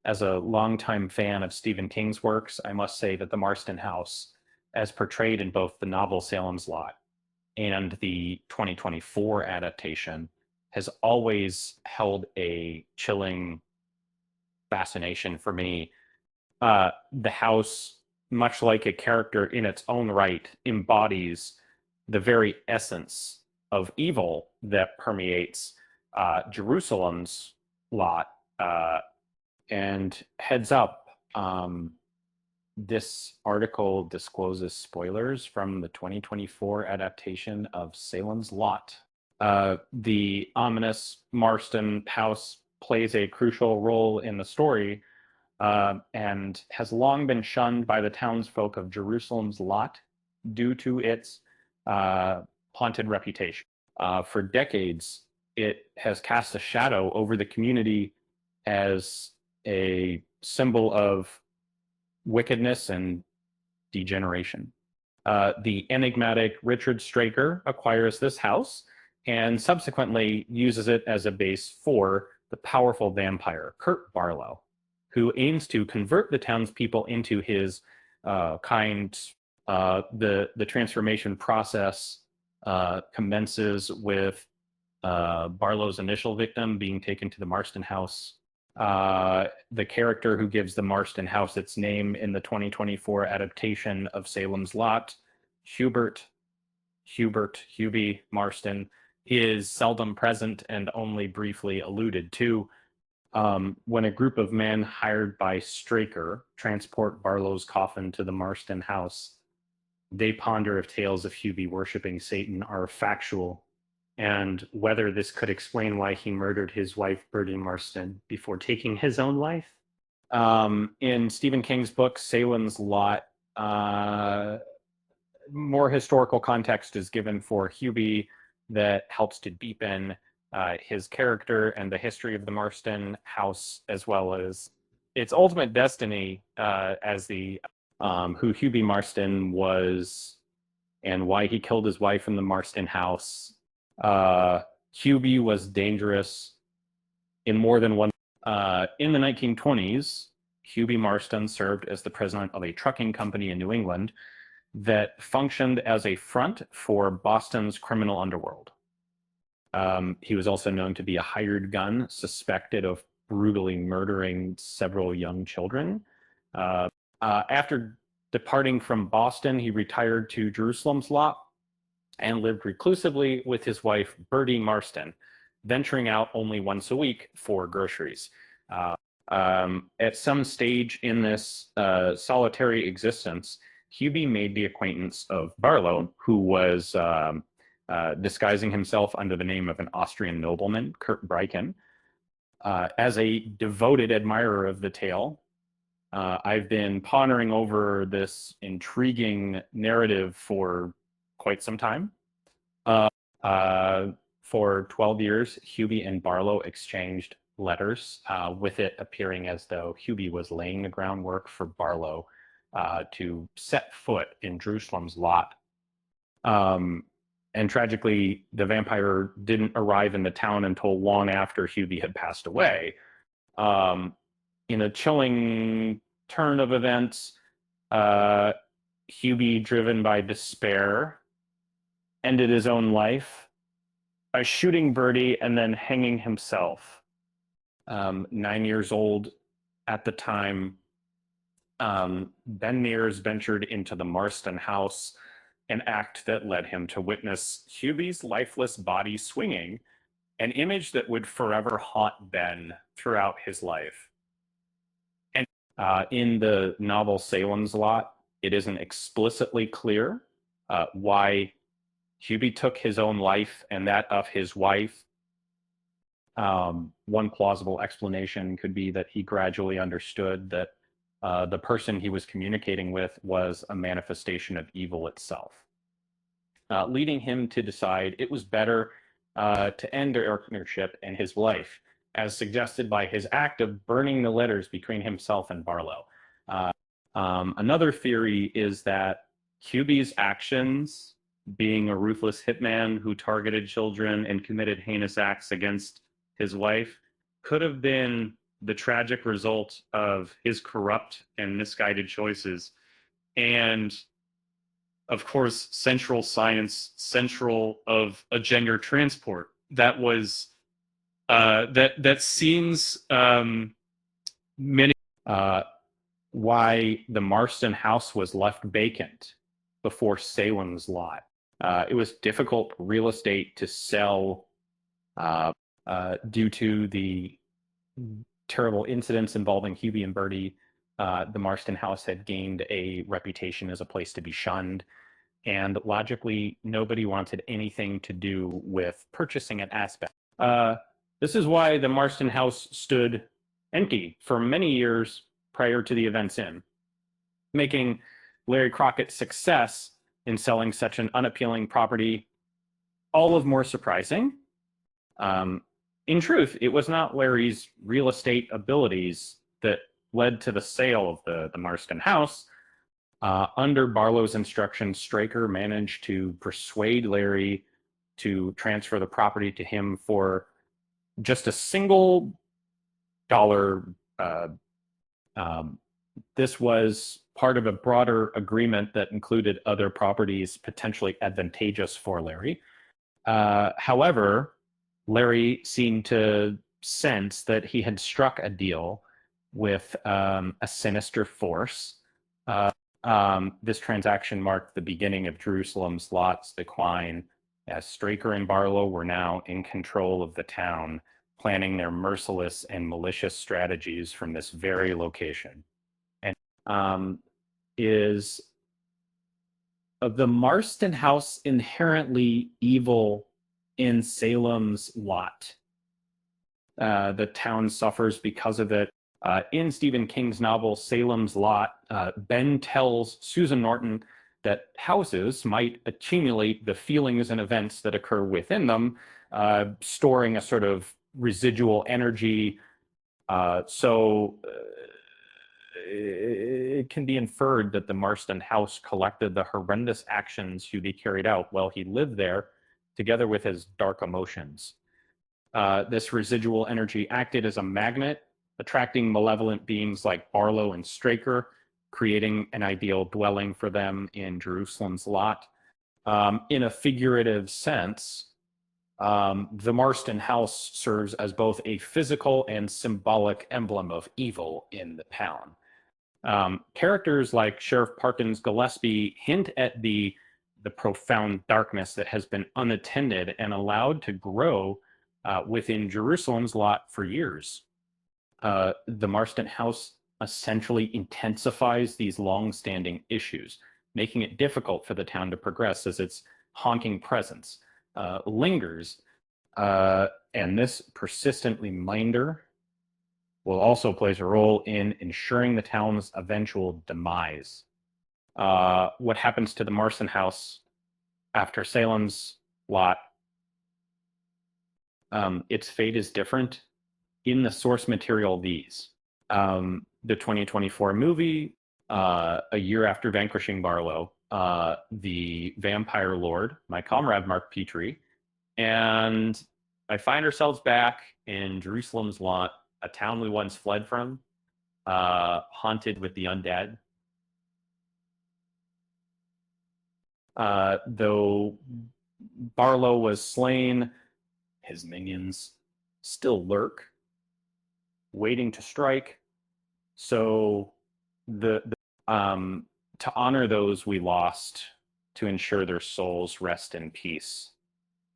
as a longtime fan of Stephen King's works, I must say that the Marsten House, as portrayed in both the novel Salem's Lot and the 2024 adaptation, has always held a chilling fascination for me. The house, much like a character in its own right, embodies the very essence of evil that permeates Jerusalem's lot. And heads up, this article discloses spoilers from the 2024 adaptation of Salem's Lot. The ominous Marsten House plays a crucial role in the story, and has long been shunned by the townsfolk of Jerusalem's Lot due to its haunted reputation. For decades, it has cast a shadow over the community as a symbol of wickedness and degeneration. The enigmatic Richard Straker acquires this house and subsequently uses it as a base for the powerful vampire, Kurt Barlow, who aims to convert the townspeople into his kind. The transformation process commences with Barlow's initial victim being taken to the Marsten House. The character who gives the Marsten House its name in the 2024 adaptation of Salem's Lot, Hubie Marsten, is seldom present and only briefly alluded to. When a group of men hired by Straker transport Barlow's coffin to the Marsten House, they ponder if tales of Hubie worshiping Satan are factual, and whether this could explain why he murdered his wife, Hubie Marsten, before taking his own life. In Stephen King's book, Salem's Lot, more historical context is given for Hubie that helps to deepen his character and the history of the Marsten House, as well as its ultimate destiny as the who Hubie Marsten was and why he killed his wife in the Marsten House. Hubie was dangerous in more than one. In the 1920s, Hubie Marsten served as the president of a trucking company in New England that functioned as a front for Boston's criminal underworld. He was also known to be a hired gun suspected of brutally murdering several young children. After departing from Boston, he retired to Jerusalem's Lot and lived reclusively with his wife, Hubie Marsten, venturing out only once a week for groceries. At some stage in this solitary existence, Hubie made the acquaintance of Barlow, who was disguising himself under the name of an Austrian nobleman, Kurt Breichen. As a devoted admirer of the tale, I've been pondering over this intriguing narrative for quite some time. For 12 years, Hubie and Barlow exchanged letters, with it appearing as though Hubie was laying the groundwork for Barlow to set foot in Jerusalem's Lot. And tragically, the vampire didn't arrive in the town until long after Hubie had passed away. In a chilling turn of events, Hubie, driven by despair, ended his own life by shooting Birdie and then hanging himself. 9 years old at the time, Ben Mears ventured into the Marsten House, an act that led him to witness Hubie's lifeless body swinging, an image that would forever haunt Ben throughout his life. And in the novel Salem's Lot, it isn't explicitly clear why Hubie took his own life and that of his wife. One plausible explanation could be that he gradually understood that the person he was communicating with was a manifestation of evil itself, leading him to decide it was better to end their partnership and his life, as suggested by his act of burning the letters between himself and Barlow. Another theory is that Hubie's actions, being a ruthless hitman who targeted children and committed heinous acts against his wife, could have been the tragic result of his corrupt and misguided choices. And of course, central science, central of a gender transport that was that seems many uh, why the Marsten house was left vacant before Salem's lot. It was difficult real estate to sell uh, due to the terrible incidents involving Hubie and Bertie. The Marsten house had gained a reputation as a place to be shunned, and logically, nobody wanted anything to do with purchasing an aspect. This is why the Marsten house stood empty for many years prior to the events in, making Larry Crockett's success in selling such an unappealing property all of more surprising. Um, in truth, it was not Larry's real estate abilities that led to the sale of the Marsten house. Under Barlow's instructions, Straker managed to persuade Larry to transfer the property to him for just a single dollar. Um, this was part of a broader agreement that included other properties potentially advantageous for Larry. However, Larry seemed to sense that he had struck a deal with a sinister force. This transaction marked the beginning of Jerusalem's lot's decline, as Straker and Barlow were now in control of the town, planning their merciless and malicious strategies from this very location. And is the Marsten house inherently evil in Salem's lot? The town suffers because of it. In Stephen King's novel Salem's Lot, Ben tells Susan Norton that houses might accumulate the feelings and events that occur within them, storing a sort of residual energy. It can be inferred that the Marsten house collected the horrendous actions Hubie carried out while he lived there, together with his dark emotions. This residual energy acted as a magnet, attracting malevolent beings like Barlow and Straker, creating an ideal dwelling for them in Jerusalem's lot. In a figurative sense, the Marsten house serves as both a physical and symbolic emblem of evil in the town. Characters like Sheriff Parkins Gillespie hint at the profound darkness that has been unattended and allowed to grow within Jerusalem's lot for years. The Marsten house essentially intensifies these long-standing issues, making it difficult for the town to progress as its haunting presence lingers. And this persistent reminder will also plays a role in ensuring the town's eventual demise. What happens to the Marsten house after Salem's lot? Its fate is different in the source material. The 2024 movie, a year after vanquishing Barlow, the vampire lord, my comrade Mark Petrie, and I find ourselves back in Jerusalem's lot, a town we once fled from, haunted with the undead. Though Barlow was slain, his minions still lurk, waiting to strike. So to honor those we lost, to ensure their souls rest in peace,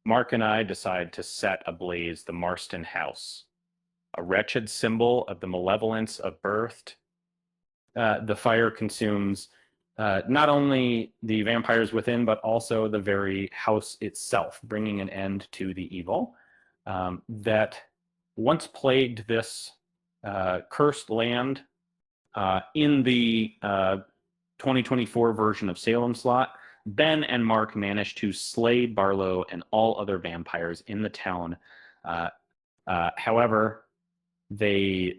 Mark and I decide to set ablaze the Marsten house, a wretched symbol of the malevolence of birthed. The fire consumes not only the vampires within, but also the very house itself, bringing an end to the evil that once plagued this cursed land. In the 2024 version of Salem's Lot, Ben and Mark managed to slay Barlow and all other vampires in the town. However, they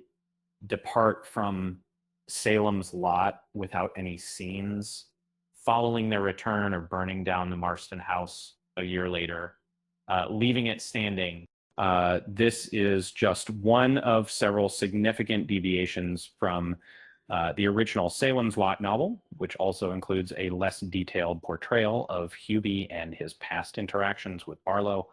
depart from Salem's Lot without any scenes, following their return or burning down the Marsten house a year later, leaving it standing This is just one of several significant deviations from the original Salem's Lot novel, which also includes a less detailed portrayal of Hubie and his past interactions with Barlow.